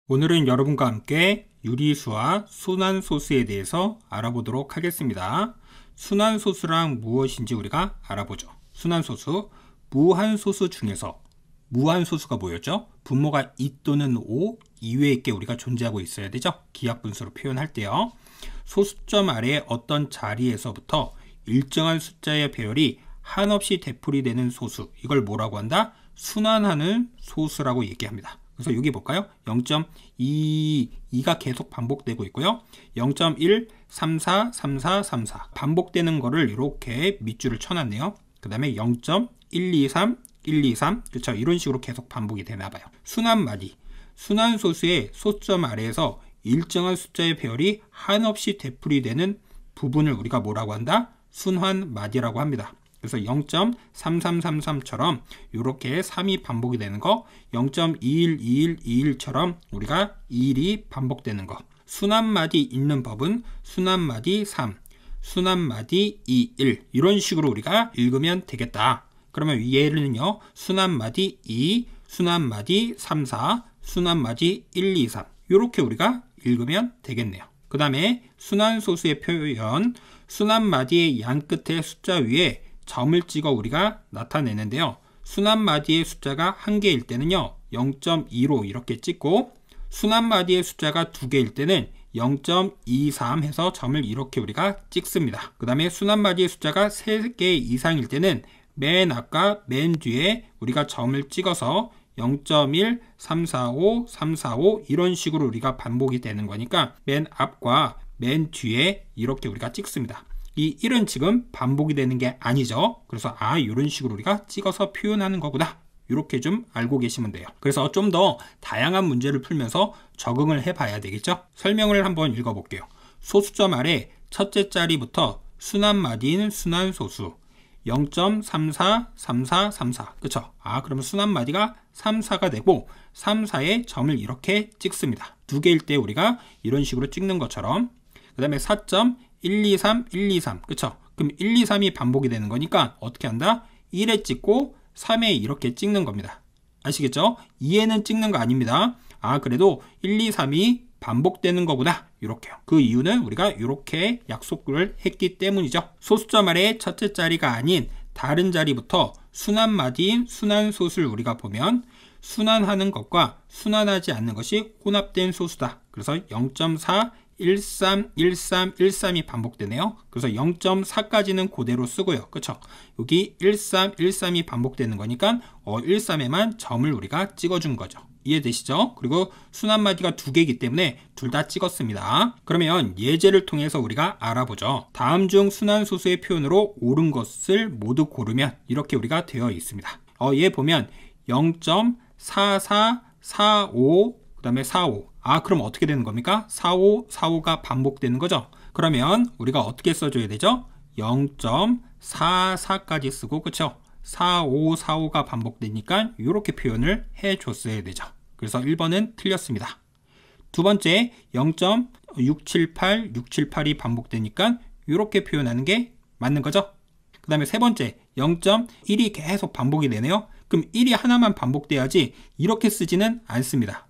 오늘은 여러분과 함께 유리수와 순환소수에 대해서 알아보도록 하겠습니다. 순환소수랑 무엇인지 우리가 알아보죠. 순환소수, 무한소수 중에서 무한소수가 뭐였죠? 분모가 2 또는 5 이외의 게 우리가 존재하고 있어야 되죠. 기하분수로 표현할 때요. 소수점 아래의 어떤 자리에서부터 일정한 숫자의 배열이 한없이 되풀이되는 소수, 이걸 뭐라고 한다? 순환하는 소수라고 얘기합니다. 그래서 여기 볼까요? 0.2가 계속 반복되고 있고요. 0.1, 34, 34, 34 반복되는 거를 이렇게 밑줄을 쳐놨네요. 그 다음에 0.123, 123 그렇죠? 이런 식으로 계속 반복이 되나봐요. 순환마디, 순환소수의 소수점 아래에서 일정한 숫자의 배열이 한없이 되풀이되는 부분을 우리가 뭐라고 한다? 순환마디라고 합니다. 그래서 0.3333처럼 이렇게 3이 반복이 되는 거, 0.212121처럼 우리가 1이 반복되는 거. 순환마디 있는 법은 순환마디 3, 순환마디 2, 1 이런 식으로 우리가 읽으면 되겠다. 그러면 얘는요, 순환마디 2, 순환마디 3, 4, 순환마디 1, 2, 3 이렇게 우리가 읽으면 되겠네요. 그 다음에 순환소수의 표현, 순환마디의 양 끝의 숫자 위에 점을 찍어 우리가 나타내는데요. 순환마디의 숫자가 1개일 때는요 0.2로 이렇게 찍고, 순환마디의 숫자가 2개일 때는 0.23 해서 점을 이렇게 우리가 찍습니다. 그 다음에 순환마디의 숫자가 3개 이상일 때는 맨 앞과 맨 뒤에 우리가 점을 찍어서 0.1, 345, 345 이런 식으로 우리가 반복이 되는 거니까 맨 앞과 맨 뒤에 이렇게 우리가 찍습니다. 이 1은 지금 반복이 되는 게 아니죠. 그래서 이런 식으로 우리가 찍어서 표현하는 거구나. 이렇게 좀 알고 계시면 돼요. 그래서 좀 더 다양한 문제를 풀면서 적응을 해 봐야 되겠죠. 설명을 한번 읽어 볼게요. 소수점 아래 첫째 자리부터 순환마디인 순환소수 0.343434 그쵸? 그러면 순환마디가 3, 4가 되고 3, 4에 점을 이렇게 찍습니다. 2개일 때 우리가 이런 식으로 찍는 것처럼. 그 다음에 4.123, 123 그쵸? 그럼 1, 2, 3이 반복이 되는 거니까 어떻게 한다? 1에 찍고 3에 이렇게 찍는 겁니다. 아시겠죠? 2에는 찍는 거 아닙니다. 그래도 1, 2, 3이 반복되는 거구나. 이렇게요. 그 이유는 우리가 이렇게 약속을 했기 때문이죠. 소수점 아래의 첫째 자리가 아닌 다른 자리부터 순환마디인 순환소수를 우리가 보면 순환하는 것과 순환하지 않는 것이 혼합된 소수다. 그래서 0.4, 13, 13, 13이 반복되네요. 그래서 0.4까지는 그대로 쓰고요. 그쵸? 여기 13, 13이 반복되는 거니까 13에만 점을 우리가 찍어준 거죠. 이해되시죠? 그리고 순환마디가 2개이기 때문에 둘 다 찍었습니다. 그러면 예제를 통해서 우리가 알아보죠. 다음 중 순환소수의 표현으로 옳은 것을 모두 고르면 이렇게 우리가 되어 있습니다. 얘 보면 0.4445 그 다음에 45 그럼 어떻게 되는 겁니까? 45, 45가 반복되는 거죠. 그러면 우리가 어떻게 써줘야 되죠? 0.44까지 쓰고, 그쵸? 45, 45가 반복되니까 이렇게 표현을 해줬어야 되죠. 그래서 1번은 틀렸습니다. 두 번째 0.678, 678이 반복되니까 이렇게 표현하는 게 맞는 거죠. 그 다음에 세 번째 0.1이 계속 반복이 되네요. 그럼 1이 하나만 반복돼야지 이렇게 쓰지는 않습니다.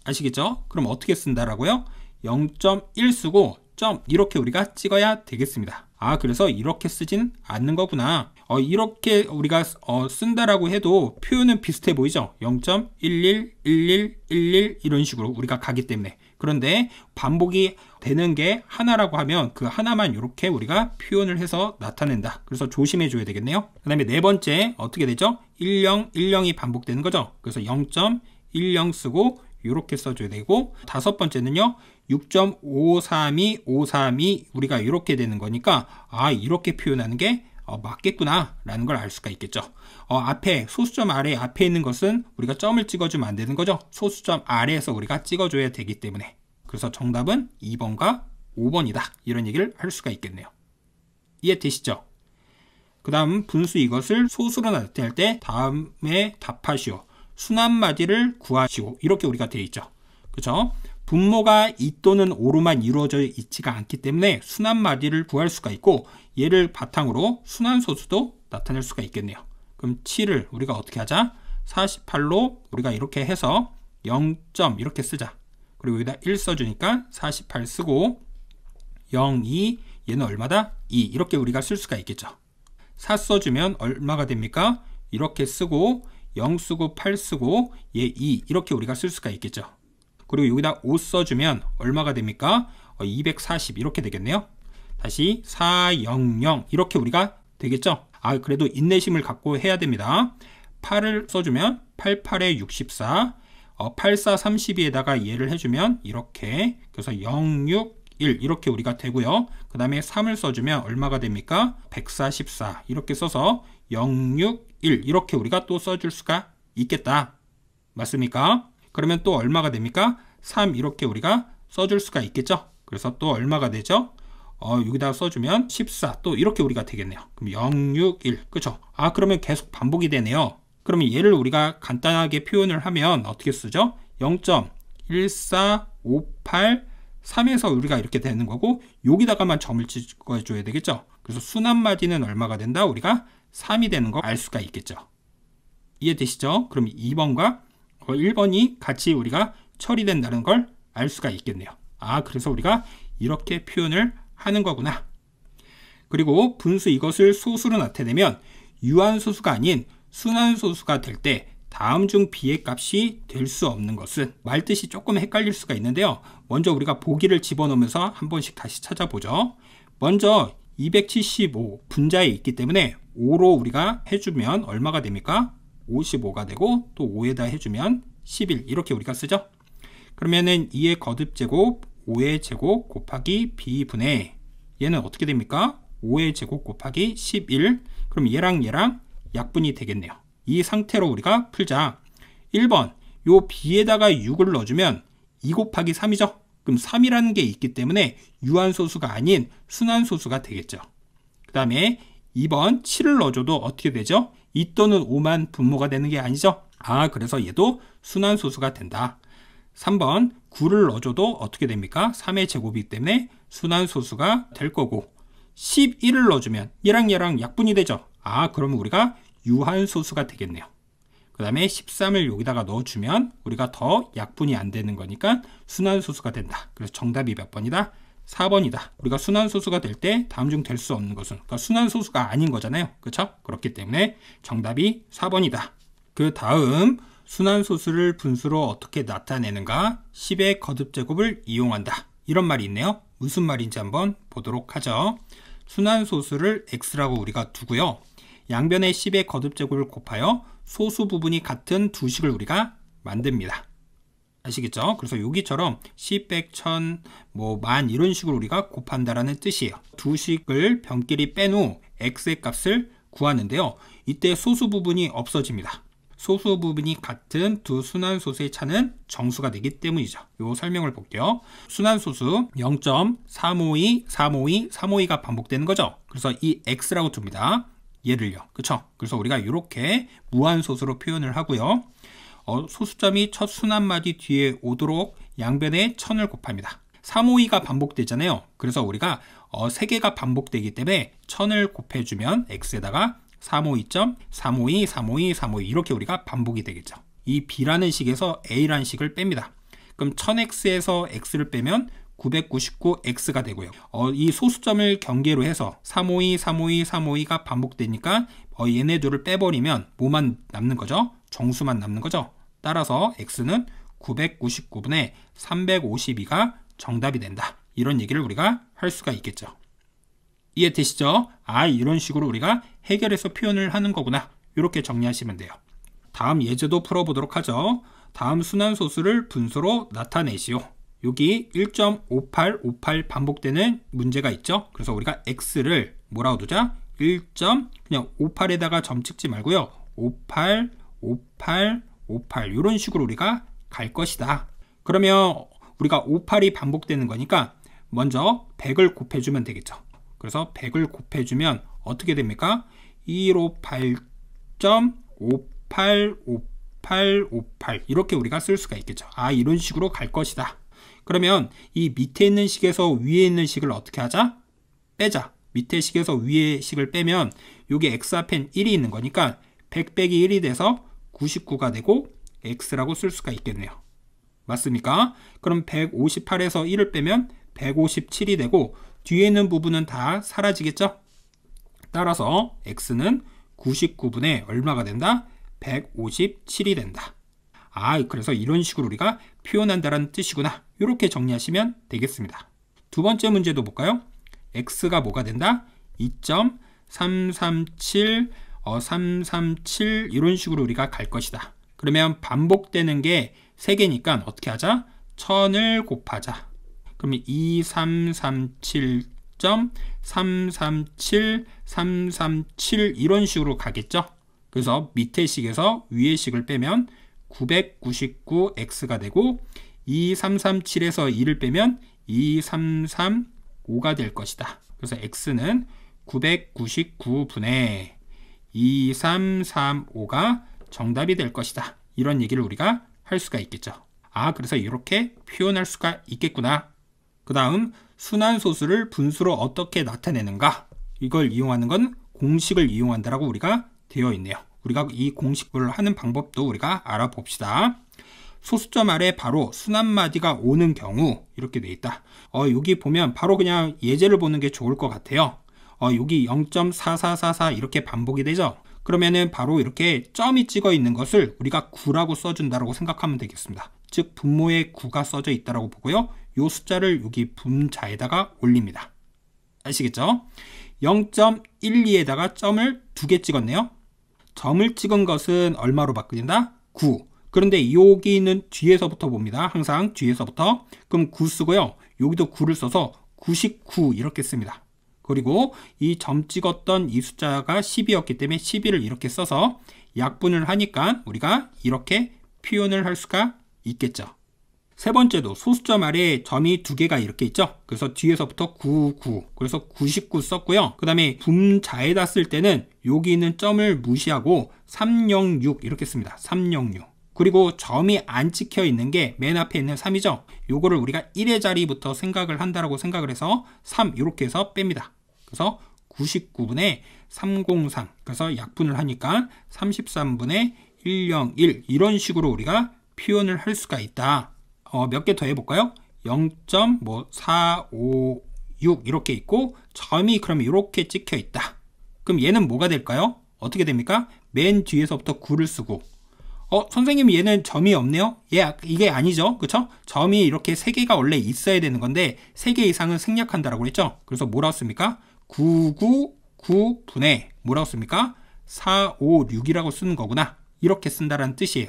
아시겠죠? 그럼 어떻게 쓴다라고요? 0.1 쓰고 점 이렇게 우리가 찍어야 되겠습니다. 그래서 이렇게 쓰진 않는 거구나. 이렇게 우리가 쓴다라고 해도 표현은 비슷해 보이죠? 0.11, 11, 11 이런 식으로 우리가 가기 때문에. 그런데 반복이 되는 게 하나라고 하면 그 하나만 이렇게 우리가 표현을 해서 나타낸다. 그래서 조심해 줘야 되겠네요. 그 다음에 네 번째 어떻게 되죠? 10, 10이 반복되는 거죠? 그래서 0.10 쓰고 이렇게 써줘야 되고, 다섯 번째는요 6.532, 532 우리가 이렇게 되는 거니까 이렇게 표현하는 게 맞겠구나 라는 걸 알 수가 있겠죠. 앞에 소수점 아래 앞에 있는 것은 우리가 점을 찍어주면 안 되는 거죠. 소수점 아래에서 우리가 찍어줘야 되기 때문에. 그래서 정답은 2번과 5번이다 이런 얘기를 할 수가 있겠네요. 이해되시죠? 그 다음 분수 이것을 소수로 나타낼 때 다음에 답하시오, 순환마디를 구하시오 이렇게 우리가 되어 있죠. 그렇죠? 분모가 2 또는 5로만 이루어져 있지가 않기 때문에 순환마디를 구할 수가 있고, 얘를 바탕으로 순환소수도 나타낼 수가 있겠네요. 그럼 7을 우리가 어떻게 하자? 48로 우리가 이렇게 해서 0점 이렇게 쓰자. 그리고 여기다 1 써주니까 48 쓰고 0, 2 얘는 얼마다? 2 이렇게 우리가 쓸 수가 있겠죠. 4 써주면 얼마가 됩니까? 이렇게 쓰고 0 쓰고 8 쓰고 얘 2 이렇게 우리가 쓸 수가 있겠죠. 그리고 여기다 5 써주면 얼마가 됩니까? 240 이렇게 되겠네요. 다시 400 이렇게 우리가 되겠죠. 그래도 인내심을 갖고 해야 됩니다. 8을 써주면 88에 64 84 32에다가 얘를 해주면 이렇게 그래서 061 이렇게 우리가 되고요. 그 다음에 3을 써주면 얼마가 됩니까? 144 이렇게 써서 061 이렇게 우리가 또 써줄 수가 있겠다. 맞습니까? 그러면 또 얼마가 됩니까? 3 이렇게 우리가 써줄 수가 있겠죠. 그래서 또 얼마가 되죠? 여기다 써주면 14 또 이렇게 우리가 되겠네요. 그럼 061 그쵸? 그러면 계속 반복이 되네요. 그러면 얘를 우리가 간단하게 표현을 하면 어떻게 쓰죠? 0.14583에서 우리가 이렇게 되는 거고 여기다가만 점을 찍어줘야 되겠죠. 그래서 순환마디는 얼마가 된다? 우리가 3이 되는 거 알 수가 있겠죠. 이해되시죠? 그럼 2번과 1번이 같이 우리가 처리된다는 걸 알 수가 있겠네요. 그래서 우리가 이렇게 표현을 하는 거구나. 그리고 분수 이것을 소수로 나타내면 유한소수가 아닌 순환소수가 될 때 다음 중 B의 값이 될 수 없는 것은 말뜻이 조금 헷갈릴 수가 있는데요. 먼저 우리가 보기를 집어넣으면서 한 번씩 다시 찾아보죠. 먼저 275 분자에 있기 때문에 5로 우리가 해주면 얼마가 됩니까? 55가 되고 또 5에다 해주면 11 이렇게 우리가 쓰죠. 그러면은 2의 거듭제곱 5의 제곱 곱하기 B분의 얘는 어떻게 됩니까? 5의 제곱 곱하기 11 그럼 얘랑 약분이 되겠네요. 이 상태로 우리가 풀자. 1번 요 B에다가 6을 넣어주면 2 곱하기 3이죠. 그럼 3이라는 게 있기 때문에 유한소수가 아닌 순환소수가 되겠죠. 그 다음에 2번 7을 넣어줘도 어떻게 되죠? 2 또는 5만 분모가 되는 게 아니죠. 그래서 얘도 순환소수가 된다. 3번 9를 넣어줘도 어떻게 됩니까? 3의 제곱이기 때문에 순환소수가 될 거고 11을 넣어주면 얘랑 약분이 되죠. 그러면 우리가 유한소수가 되겠네요. 그 다음에 13을 여기다가 넣어주면 우리가 더 약분이 안 되는 거니까 순환소수가 된다. 그래서 정답이 몇 번이다? 4번이다. 우리가 순환소수가 될 때 다음 중 될 수 없는 것은 그러니까 순환소수가 아닌 거잖아요. 그렇죠? 그렇기 때문에 정답이 4번이다. 그 다음 순환소수를 분수로 어떻게 나타내는가? 10의 거듭제곱을 이용한다. 이런 말이 있네요. 무슨 말인지 한번 보도록 하죠. 순환소수를 x라고 우리가 두고요. 양변에 10의 거듭제곱을 곱하여 소수 부분이 같은 두 식을 우리가 만듭니다. 아시겠죠? 그래서 여기처럼 10, 100, 1000, 만 이런 식으로 우리가 곱한다라는 뜻이에요. 두 식을 변끼리 뺀 후 x의 값을 구하는데요. 이때 소수 부분이 없어집니다. 소수 부분이 같은 두 순환소수의 차는 정수가 되기 때문이죠. 요 설명을 볼게요. 순환소수 0.352, 352, 352가 반복되는 거죠. 그래서 이 x라고 둡니다. 얘를요. 그쵸? 그래서 우리가 이렇게 무한소수로 표현을 하고요. 소수점이 첫 순환마디 뒤에 오도록 양변에 1000을 곱합니다. 352가 반복되잖아요. 그래서 우리가 3개가 반복되기 때문에 1000을 곱해주면 x에다가 352.352, 352, 352 이렇게 우리가 반복이 되겠죠. 이 B라는 식에서 A라는 식을 뺍니다. 그럼 1000x에서 x를 빼면 999x가 되고요. 이 소수점을 경계로 해서 352, 352, 352가 반복되니까 얘네들을 빼버리면 뭐만 남는 거죠? 정수만 남는 거죠. 따라서 x는 999분의 352가 정답이 된다. 이런 얘기를 우리가 할 수가 있겠죠. 이해되시죠? 이런 식으로 우리가 해결해서 표현을 하는 거구나. 이렇게 정리하시면 돼요. 다음 예제도 풀어보도록 하죠. 다음 순환소수를 분수로 나타내시오. 여기 1.5858 반복되는 문제가 있죠. 그래서 우리가 x를 뭐라고 두자? 그냥 58에다가 점 찍지 말고요. 58, 58, 58 이런 식으로 우리가 갈 것이다. 그러면 우리가 58이 반복되는 거니까 먼저 100을 곱해주면 되겠죠. 그래서 100을 곱해주면 어떻게 됩니까? 158.585858 이렇게 우리가 쓸 수가 있겠죠. 이런 식으로 갈 것이다. 그러면 이 밑에 있는 식에서 위에 있는 식을 어떻게 하자? 빼자. 밑에 식에서 위에 식을 빼면 여기 x 앞엔 1이 있는 거니까 100 빼기 1이 돼서 99가 되고 x라고 쓸 수가 있겠네요. 맞습니까? 그럼 158에서 1을 빼면 157이 되고 뒤에 있는 부분은 다 사라지겠죠? 따라서 x는 99분의 얼마가 된다? 157이 된다. 그래서 이런 식으로 우리가 표현한다는 뜻이구나. 이렇게 정리하시면 되겠습니다. 두 번째 문제도 볼까요? x가 뭐가 된다? 2.337, 337 이런 식으로 우리가 갈 것이다. 그러면 반복되는 게 3개니까 어떻게 하자? 1000을 곱하자. 그러면 2337.337, 337 이런 식으로 가겠죠? 그래서 밑에 식에서 위에 식을 빼면 999x가 되고 2337에서 2를 빼면 2335가 될 것이다. 그래서 x는 999분의 2335가 정답이 될 것이다. 이런 얘기를 우리가 할 수가 있겠죠. 그래서 이렇게 표현할 수가 있겠구나. 그 다음 순환소수를 분수로 어떻게 나타내는가? 이걸 이용하는 건 공식을 이용한다라고 우리가 되어 있네요. 우리가 이 공식을 하는 방법도 우리가 알아봅시다. 소수점 아래 바로 순환마디가 오는 경우 이렇게 돼 있다. 여기 보면 바로 그냥 예제를 보는 게 좋을 것 같아요. 여기 0.4444 이렇게 반복이 되죠. 그러면은 바로 이렇게 점이 찍어 있는 것을 우리가 9라고 써준다라고 생각하면 되겠습니다. 즉 분모에 9가 써져 있다라고 보고요. 이 숫자를 여기 분자에다가 올립니다. 아시겠죠? 0.12에다가 점을 2개 찍었네요. 점을 찍은 것은 얼마로 바뀐다? 9. 그런데 여기는 뒤에서부터 봅니다. 항상 뒤에서부터. 그럼 9 쓰고요. 여기도 9를 써서 99 이렇게 씁니다. 그리고 이 점 찍었던 이 숫자가 10이었기 때문에 11을 이렇게 써서 약분을 하니까 우리가 이렇게 표현을 할 수가 있겠죠. 세 번째도 소수점 아래에 점이 2개가 이렇게 있죠. 그래서 뒤에서부터 99, 그래서 99 썼고요. 그 다음에 분자에다 쓸 때는 여기 있는 점을 무시하고 306 이렇게 씁니다. 306. 그리고 점이 안 찍혀 있는 게 맨 앞에 있는 3이죠. 요거를 우리가 1의 자리부터 생각을 한다라고 생각을 해서 3 이렇게 해서 뺍니다. 그래서 99분의 303. 그래서 약분을 하니까 33분의 101 이런 식으로 우리가 표현을 할 수가 있다. 몇 개 더 해볼까요? 0.456 이렇게 있고 점이 그러면 이렇게 찍혀 있다. 그럼 얘는 뭐가 될까요? 어떻게 됩니까? 맨 뒤에서부터 9를 쓰고 선생님 얘는 점이 없네요? 이게 아니죠. 그쵸? 점이 이렇게 3개가 원래 있어야 되는 건데 3개 이상은 생략한다라고 했죠. 그래서 뭐라고 씁니까? 999분의 뭐라고 씁니까? 456이라고 쓰는 거구나. 이렇게 쓴다라는 뜻이에요.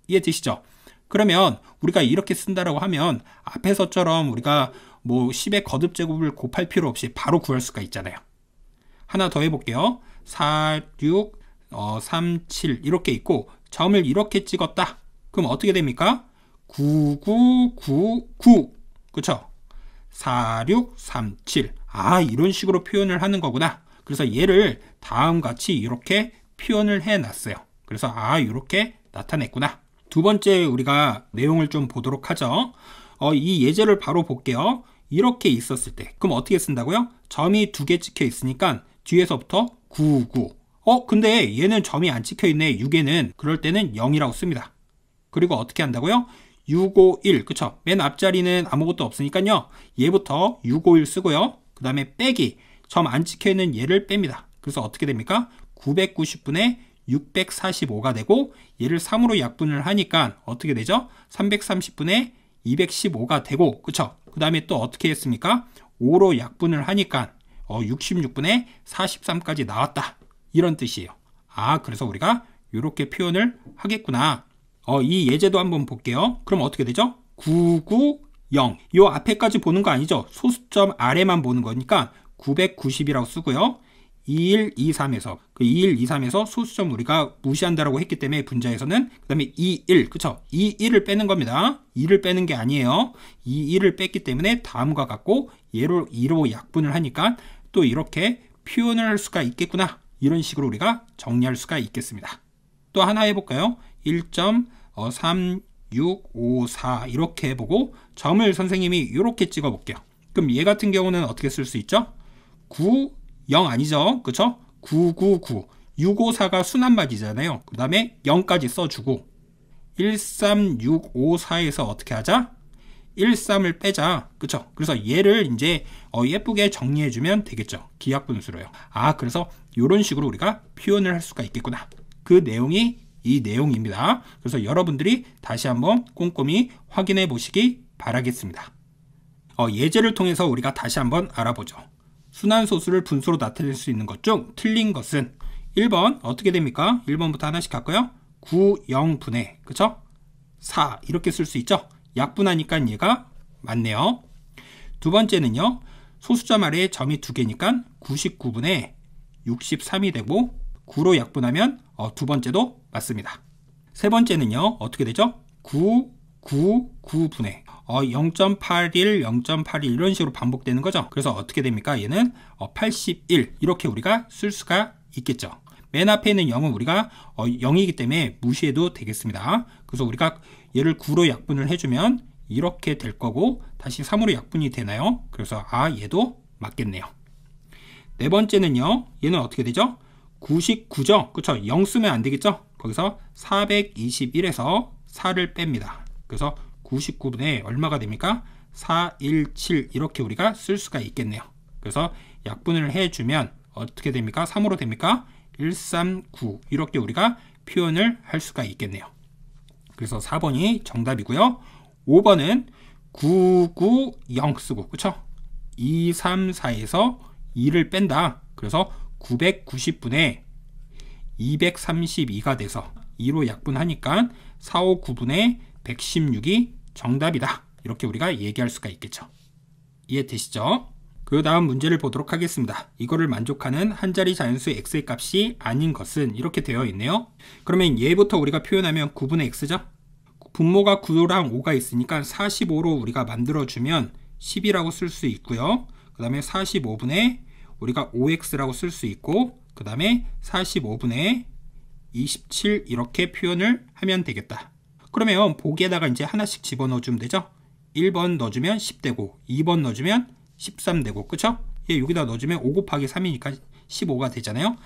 이해되시죠? 그러면 우리가 이렇게 쓴다라고 하면 앞에서처럼 우리가 뭐 10의 거듭제곱을 곱할 필요 없이 바로 구할 수가 있잖아요. 하나 더 해볼게요. 46, 37 이렇게 있고 점을 이렇게 찍었다. 그럼 어떻게 됩니까? 9999 그쵸? 4637 이런 식으로 표현을 하는 거구나. 그래서 얘를 다음같이 이렇게 표현을 해놨어요. 그래서 이렇게 나타냈구나. 두 번째 우리가 내용을 좀 보도록 하죠. 이 예제를 바로 볼게요. 이렇게 있었을 때 그럼 어떻게 쓴다고요? 점이 2개 찍혀 있으니까 뒤에서부터 99. 근데 얘는 점이 안 찍혀 있네. 6에는 그럴 때는 0이라고 씁니다. 그리고 어떻게 한다고요? 651 그쵸? 맨 앞자리는 아무것도 없으니까요. 얘부터 651 쓰고요. 그 다음에 빼기 점 안 찍혀 있는 얘를 뺍니다. 그래서 어떻게 됩니까? 990분의 645가 되고 얘를 3으로 약분을 하니까 어떻게 되죠? 330분의 215가 되고 그쵸? 그 다음에 또 어떻게 했습니까? 5로 약분을 하니까 66분의 43까지 나왔다. 이런 뜻이에요. 그래서 우리가 이렇게 표현을 하겠구나. 이 예제도 한번 볼게요. 그럼 어떻게 되죠? 990 이 앞에까지 보는 거 아니죠? 소수점 아래만 보는 거니까 990이라고 쓰고요. 2123에서 그 2123에서 소수점 우리가 무시한다라고 했기 때문에 분자에서는 그 다음에 21 그쵸? 21을 빼는 겁니다. 2를 빼는 게 아니에요. 21을 뺐기 때문에 다음과 같고 얘를 2로 약분을 하니까 또 이렇게 표현을 할 수가 있겠구나. 이런 식으로 우리가 정리할 수가 있겠습니다. 또 하나 해볼까요? 1.3654 이렇게 해보고 점을 선생님이 이렇게 찍어 볼게요. 그럼 얘 같은 경우는 어떻게 쓸 수 있죠? 9 0 아니죠? 그쵸? 999 654가 순환마디잖아요. 그 다음에 0까지 써주고 13654에서 어떻게 하자? 13을 빼자. 그쵸? 그래서 얘를 이제 예쁘게 정리해주면 되겠죠. 기하분수로요. 그래서 이런 식으로 우리가 표현을 할 수가 있겠구나. 그 내용이 이 내용입니다. 그래서 여러분들이 다시 한번 꼼꼼히 확인해 보시기 바라겠습니다. 예제를 통해서 우리가 다시 한번 알아보죠. 순환소수를 분수로 나타낼 수 있는 것 중 틀린 것은 1번 어떻게 됩니까? 1번부터 하나씩 갈까요? 9, 0분의 그쵸? 4 이렇게 쓸 수 있죠? 약분하니까 얘가 맞네요. 두 번째는요. 소수점 아래에 점이 2개니까 99분의 63이 되고 9로 약분하면 두 번째도 맞습니다. 세 번째는요. 어떻게 되죠? 9, 9, 9분의 0.81, 0.81 이런 식으로 반복되는 거죠. 그래서 어떻게 됩니까? 얘는 81 이렇게 우리가 쓸 수가 있겠죠. 맨 앞에 있는 0은 우리가 0이기 때문에 무시해도 되겠습니다. 그래서 우리가 얘를 9로 약분을 해주면 이렇게 될 거고 다시 3으로 약분이 되나요? 그래서 얘도 맞겠네요. 네 번째는요. 얘는 어떻게 되죠? 99죠? 그쵸? 0 쓰면 안 되겠죠? 거기서 421에서 4를 뺍니다. 그래서 99분의 얼마가 됩니까? 417 이렇게 우리가 쓸 수가 있겠네요. 그래서 약분을 해주면 어떻게 됩니까? 3으로 됩니까? 139 이렇게 우리가 표현을 할 수가 있겠네요. 그래서 4번이 정답이고요. 5번은 990 쓰고 그쵸? 234에서 2를 뺀다. 그래서 990분의 232가 돼서 2로 약분하니까 459분의 116이 정답이다. 이렇게 우리가 얘기할 수가 있겠죠. 이해되시죠? 그 다음 문제를 보도록 하겠습니다. 이거를 만족하는 한 자리 자연수 x의 값이 아닌 것은 이렇게 되어 있네요. 그러면 얘부터 우리가 표현하면 9분의 x죠? 분모가 9랑 5가 있으니까 45로 우리가 만들어주면 10이라고 쓸 수 있고요. 그 다음에 45분의 우리가 5x라고 쓸 수 있고 그 다음에 45분의 27 이렇게 표현을 하면 되겠다. 그러면 보기에다가 이제 하나씩 집어넣어 주면 되죠. 1번 넣어주면 10되고 2번 넣어주면 13되고 그쵸? 여기다 넣어주면 5 곱하기 3이니까 15가 되잖아요.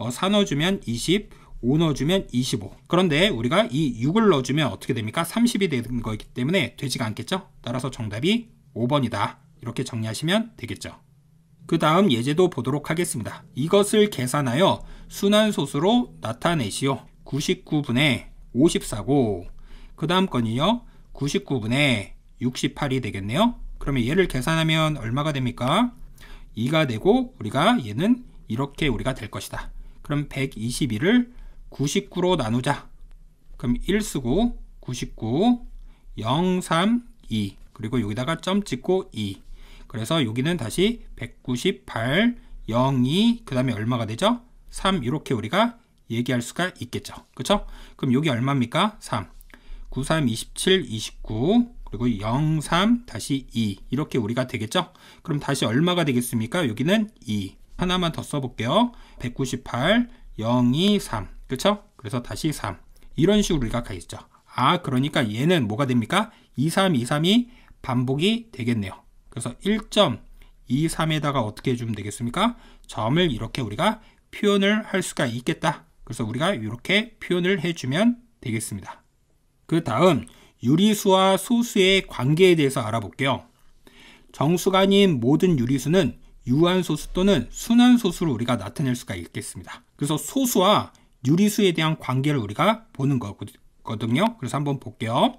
4 넣어주면 20, 5 넣어주면 25. 그런데 우리가 이 6을 넣어주면 어떻게 됩니까? 30이 되는 거기 때문에 되지가 않겠죠? 따라서 정답이 5번이다. 이렇게 정리하시면 되겠죠. 그 다음 예제도 보도록 하겠습니다. 이것을 계산하여 순환소수로 나타내시오. 99분의 54고 그 다음 건이요. 99분의 68이 되겠네요. 그러면 얘를 계산하면 얼마가 됩니까? 2가 되고 우리가 얘는 이렇게 우리가 될 것이다. 그럼 121을 99로 나누자. 그럼 1 쓰고 99 0, 3, 2 그리고 여기다가 점 찍고 2 그래서 여기는 다시 198 0, 2 그 다음에 얼마가 되죠? 3 이렇게 우리가 얘기할 수가 있겠죠. 그쵸? 그럼 여기 얼마입니까? 3 9, 3, 27, 29 그리고 0, 3, 다시 2 이렇게 우리가 되겠죠? 그럼 다시 얼마가 되겠습니까? 여기는 2 하나만 더 써볼게요. 198 0, 2, 3 그쵸? 그래서 다시 3 이런 식으로 우리가 가있죠. 그러니까 얘는 뭐가 됩니까? 2, 3, 2, 3이 반복이 되겠네요. 그래서 1.23에다가 어떻게 해주면 되겠습니까? 점을 이렇게 우리가 표현을 할 수가 있겠다. 그래서 우리가 이렇게 표현을 해주면 되겠습니다. 그 다음 유리수와 소수의 관계에 대해서 알아볼게요. 정수가 아닌 모든 유리수는 유한소수 또는 순환소수로 우리가 나타낼 수가 있겠습니다. 그래서 소수와 유리수에 대한 관계를 우리가 보는 거거든요. 그래서 한번 볼게요.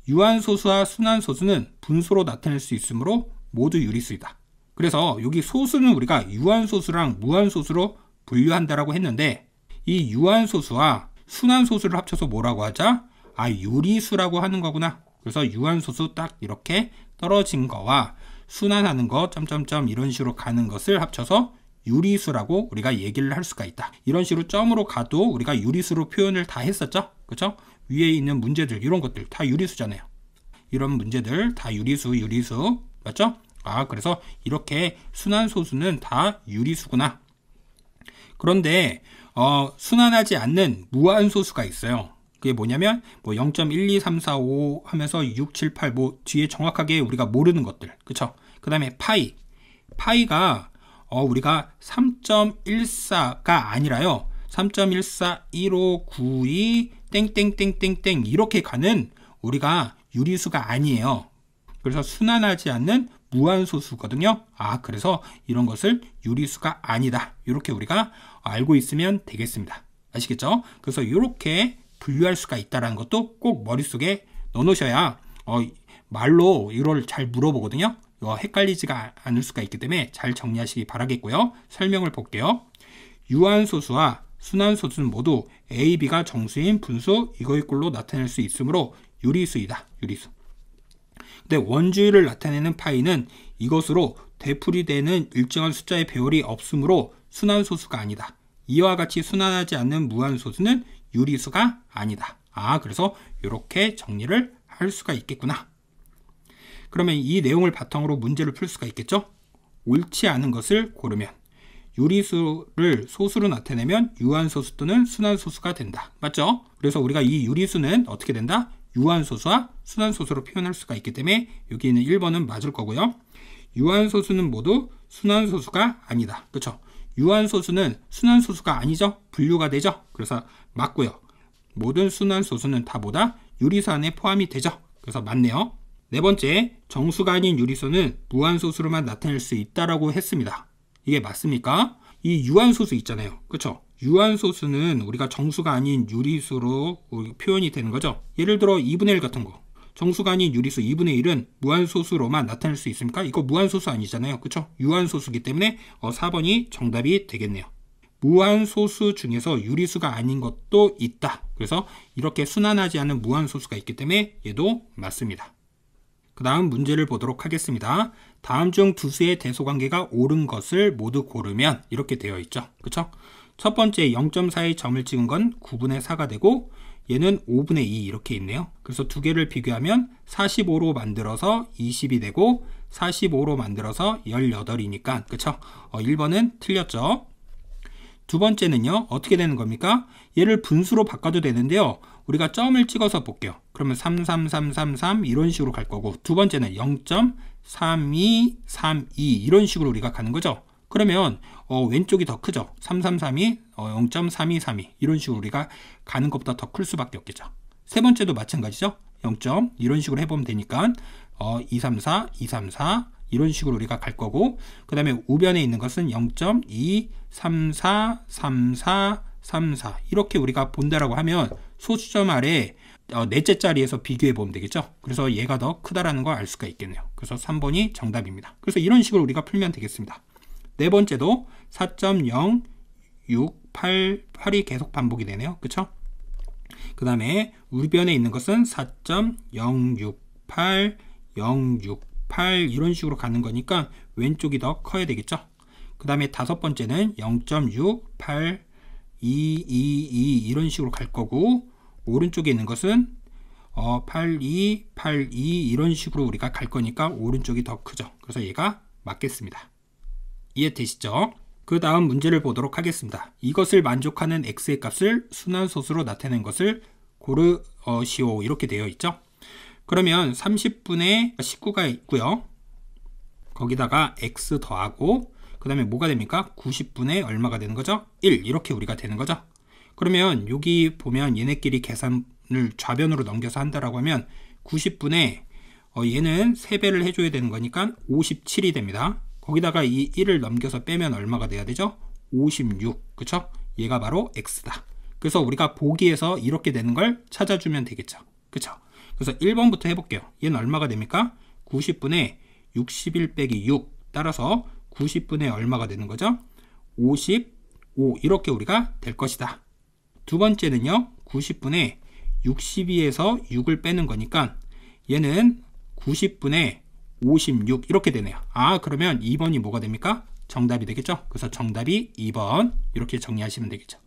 유한소수와 순환소수는 분수로 나타낼 수 있으므로 모두 유리수이다. 그래서 여기 소수는 우리가 유한소수랑 무한소수로 분류한다라고 했는데 이 유한소수와 순환소수를 합쳐서 뭐라고 하자? 유리수라고 하는 거구나. 그래서 유한소수 딱 이렇게 떨어진 거와 순환하는 거 점점점 이런 식으로 가는 것을 합쳐서 유리수라고 우리가 얘기를 할 수가 있다. 이런 식으로 점으로 가도 우리가 유리수로 표현을 다 했었죠. 그렇죠? 위에 있는 문제들 이런 것들 다 유리수잖아요. 이런 문제들 다 유리수 맞죠? 그래서 이렇게 순환소수는 다 유리수구나. 그런데 순환하지 않는 무한소수가 있어요. 그게 뭐냐면 0.1, 2, 3, 4, 5 하면서 6, 7, 8 뒤에 정확하게 우리가 모르는 것들. 그쵸? 그 다음에 파이가 우리가 3.14가 아니라요. 3.141592 땡땡땡땡땡 이렇게 가는 우리가 유리수가 아니에요. 그래서 순환하지 않는 무한소수거든요. 그래서 이런 것을 유리수가 아니다. 이렇게 우리가 알고 있으면 되겠습니다. 아시겠죠? 그래서 이렇게 분류할 수가 있다는 것도 꼭 머릿속에 넣어놓으셔야 말로 이걸 잘 물어보거든요. 헷갈리지가 않을 수가 있기 때문에 잘 정리하시기 바라겠고요. 설명을 볼게요. 유한소수와 순환소수는 모두 A, B가 정수인 분수 이거의 꼴로 나타낼 수 있으므로 유리수이다. 유리수. 근데 원주율을 나타내는 파이는 이것으로 되풀이되는 일정한 숫자의 배열이 없으므로 순환소수가 아니다. 이와 같이 순환하지 않는 무한소수는 유리수가 아니다. 그래서 이렇게 정리를 할 수가 있겠구나. 그러면 이 내용을 바탕으로 문제를 풀 수가 있겠죠? 옳지 않은 것을 고르면 유리수를 소수로 나타내면 유한소수 또는 순환소수가 된다. 맞죠? 그래서 우리가 이 유리수는 어떻게 된다? 유한소수와 순환소수로 표현할 수가 있기 때문에 여기 있는 1번은 맞을 거고요. 유한소수는 모두 순환소수가 아니다. 그렇죠? 유한소수는 순환소수가 아니죠? 분류가 되죠? 그래서 맞고요. 모든 순환소수는 다 뭐다? 유리수 안에 포함이 되죠? 그래서 맞네요. 네 번째, 정수가 아닌 유리수는 무한소수로만 나타낼 수 있다라고 했습니다. 이게 맞습니까? 이 유한소수 있잖아요. 그렇죠? 유한소수는 우리가 정수가 아닌 유리수로 표현이 되는 거죠. 예를 들어 2분의 1 같은 거. 정수가 아닌 유리수 2분의 1은 무한소수로만 나타낼 수 있습니까? 이거 무한소수 아니잖아요. 그렇죠? 유한소수이기 때문에 4번이 정답이 되겠네요. 무한소수 중에서 유리수가 아닌 것도 있다. 그래서 이렇게 순환하지 않는 무한소수가 있기 때문에 얘도 맞습니다. 그 다음 문제를 보도록 하겠습니다. 다음 중 두 수의 대소관계가 옳은 것을 모두 고르면 이렇게 되어 있죠. 그쵸? 첫 번째 0.4의 점을 찍은 건 9분의 4가 되고 얘는 5분의 2 이렇게 있네요. 그래서 두 개를 비교하면 45로 만들어서 20이 되고 45로 만들어서 18이니까 그쵸? 1번은 틀렸죠. 두 번째는요. 어떻게 되는 겁니까? 얘를 분수로 바꿔도 되는데요. 우리가 점을 찍어서 볼게요. 그러면 33333 이런 식으로 갈 거고 두 번째는 0.3232 이런 식으로 우리가 가는 거죠. 그러면 왼쪽이 더 크죠. 3332 0.3232 이런 식으로 우리가 가는 것보다 더 클 수밖에 없겠죠. 세 번째도 마찬가지죠. 0. 이런 식으로 해보면 되니까 234 234 이런 식으로 우리가 갈 거고 그 다음에 우변에 있는 것은 0.234 34 34 이렇게 우리가 본다라고 하면 소수점 아래 넷째 자리에서 비교해 보면 되겠죠. 그래서 얘가 더 크다라는 걸 알 수가 있겠네요. 그래서 3번이 정답입니다. 그래서 이런 식으로 우리가 풀면 되겠습니다. 네 번째도 4.0688이 계속 반복이 되네요. 그쵸? 그 다음에 우변에 있는 것은 4.068 068 이런 식으로 가는 거니까 왼쪽이 더 커야 되겠죠. 그 다음에 다섯 번째는 0.68 222 이런 식으로 갈 거고 오른쪽에 있는 것은 82 82 이런 식으로 우리가 갈 거니까 오른쪽이 더 크죠. 그래서 얘가 맞겠습니다. 이해되시죠? 그 다음 문제를 보도록 하겠습니다. 이것을 만족하는 x의 값을 순환소수로 나타낸 것을 고르시오 이렇게 되어 있죠. 그러면 30분의 19가 있고요. 거기다가 x 더하고 그 다음에 뭐가 됩니까? 90분의 얼마가 되는 거죠? 1 이렇게 우리가 되는 거죠. 그러면 여기 보면 얘네끼리 계산을 좌변으로 넘겨서 한다라고 하면 90분의 얘는 3배를 해줘야 되는 거니까 57이 됩니다. 거기다가 이 1을 넘겨서 빼면 얼마가 돼야 되죠? 56 그쵸? 얘가 바로 x다. 그래서 우리가 보기에서 이렇게 되는 걸 찾아주면 되겠죠. 그쵸? 그래서 1번부터 해볼게요. 얘는 얼마가 됩니까? 90분의 61 빼기 6 따라서 90분의 얼마가 되는 거죠? 55 이렇게 우리가 될 것이다. 두 번째는요. 90분의 62에서 6을 빼는 거니까 얘는 90분의 56 이렇게 되네요. 그러면 2번이 뭐가 됩니까? 정답이 되겠죠? 그래서 정답이 2번 이렇게 정리하시면 되겠죠.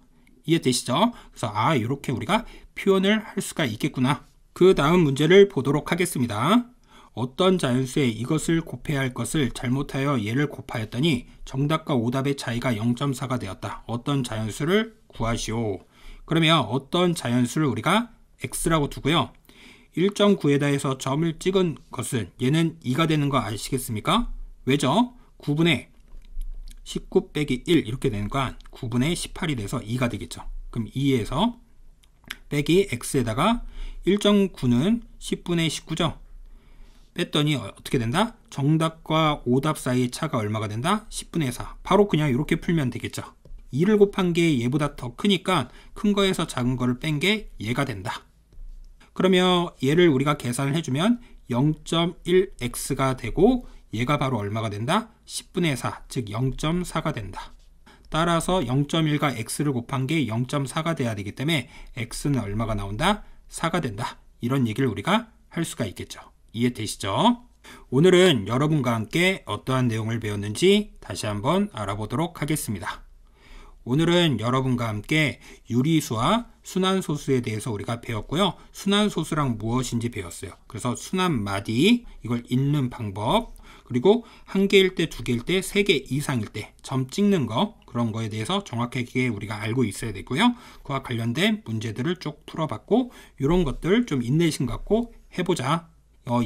이해되시죠? 그래서 이렇게 우리가 표현을 할 수가 있겠구나. 그 다음 문제를 보도록 하겠습니다. 어떤 자연수에 이것을 곱해야 할 것을 잘못하여 얘를 곱하였더니 정답과 오답의 차이가 0.4가 되었다. 어떤 자연수를 구하시오. 그러면 어떤 자연수를 우리가 x라고 두고요. 1.9에다 해서 점을 찍은 것은 얘는 2가 되는 거 아시겠습니까? 왜죠? 9분의 19 빼기 1 이렇게 되니까 9분의 18이 돼서 2가 되겠죠. 그럼 2에서 빼기 x에다가 1.9는 10분의 19죠. 뺐더니 어떻게 된다? 정답과 오답 사이의 차가 얼마가 된다? 10분의 4. 바로 그냥 이렇게 풀면 되겠죠. 2를 곱한 게 얘보다 더 크니까 큰 거에서 작은 거를 뺀 게 얘가 된다. 그러면 얘를 우리가 계산을 해주면 0.1x가 되고 얘가 바로 얼마가 된다? 10분의 4, 즉 0.4가 된다. 따라서 0.1과 x를 곱한 게 0.4가 돼야 되기 때문에 x는 얼마가 나온다? 4가 된다. 이런 얘기를 우리가 할 수가 있겠죠. 이해되시죠? 오늘은 여러분과 함께 어떠한 내용을 배웠는지 다시 한번 알아보도록 하겠습니다. 오늘은 여러분과 함께 유리수와 순환소수에 대해서 우리가 배웠고요. 순환소수랑 무엇인지 배웠어요. 그래서 순환마디, 이걸 읽는 방법, 그리고 한 개일 때, 두 개일 때, 세 개 이상일 때 점 찍는 거, 그런 거에 대해서 정확하게 우리가 알고 있어야 되고요. 그와 관련된 문제들을 쭉 풀어봤고, 이런 것들 좀 인내심 갖고 해보자.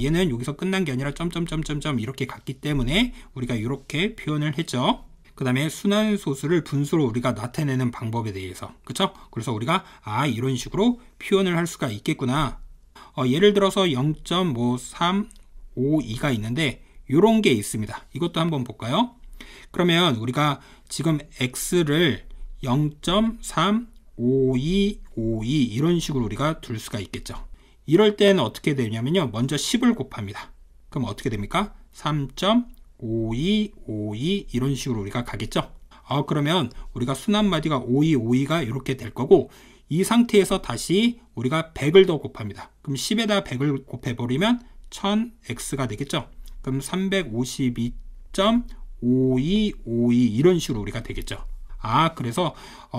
얘는 여기서 끝난 게 아니라 점점점점점 이렇게 갔기 때문에 우리가 이렇게 표현을 했죠. 그 다음에 순환소수를 분수로 우리가 나타내는 방법에 대해서, 그쵸? 그래서 우리가 이런 식으로 표현을 할 수가 있겠구나. 예를 들어서 0.5352가 있는데 이런 게 있습니다. 이것도 한번 볼까요? 그러면 우리가 지금 x를 0.35252 이런 식으로 우리가 둘 수가 있겠죠. 이럴 때는 어떻게 되냐면요, 먼저 10을 곱합니다. 그럼 어떻게 됩니까? 3.5252 이런 식으로 우리가 가겠죠. 그러면 우리가 순환마디가 5252가 이렇게 될 거고, 이 상태에서 다시 우리가 100을 더 곱합니다. 그럼 10에다 100을 곱해버리면 1000x가 되겠죠. 그럼 352.5252 이런 식으로 우리가 되겠죠. 그래서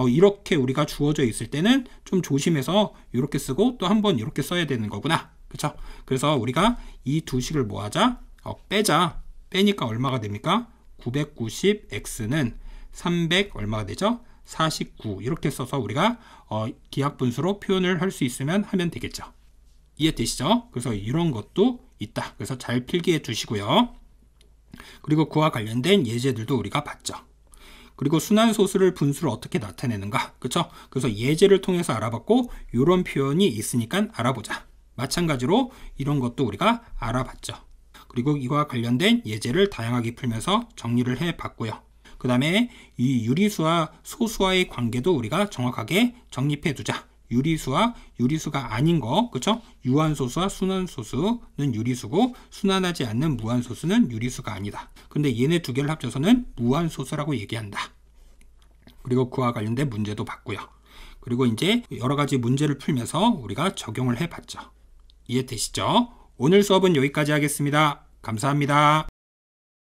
이렇게 우리가 주어져 있을 때는 좀 조심해서 이렇게 쓰고 또 한 번 이렇게 써야 되는 거구나. 그쵸? 그래서 우리가 이 두 식을 뭐 하자? 빼자. 빼니까 얼마가 됩니까? 990x는 300 얼마가 되죠? 49 이렇게 써서 우리가 기하분수로 표현을 할 수 있으면 하면 되겠죠. 이해되시죠? 그래서 이런 것도 있다. 그래서 잘 필기해 두시고요. 그리고 그와 관련된 예제들도 우리가 봤죠. 그리고 순환소수를 분수를 어떻게 나타내는가, 그쵸? 그래서 예제를 통해서 알아봤고, 이런 표현이 있으니까 알아보자. 마찬가지로 이런 것도 우리가 알아봤죠. 그리고 이와 관련된 예제를 다양하게 풀면서 정리를 해봤고요. 그 다음에 이 유리수와 소수와의 관계도 우리가 정확하게 정립해 두자. 유리수와 유리수가 아닌 거, 그쵸? 유한소수와 순환소수는 유리수고, 순환하지 않는 무한소수는 유리수가 아니다. 근데 얘네 두 개를 합쳐서는 무한소수라고 얘기한다. 그리고 그와 관련된 문제도 봤고요. 그리고 이제 여러 가지 문제를 풀면서 우리가 적용을 해봤죠. 이해되시죠? 오늘 수업은 여기까지 하겠습니다. 감사합니다.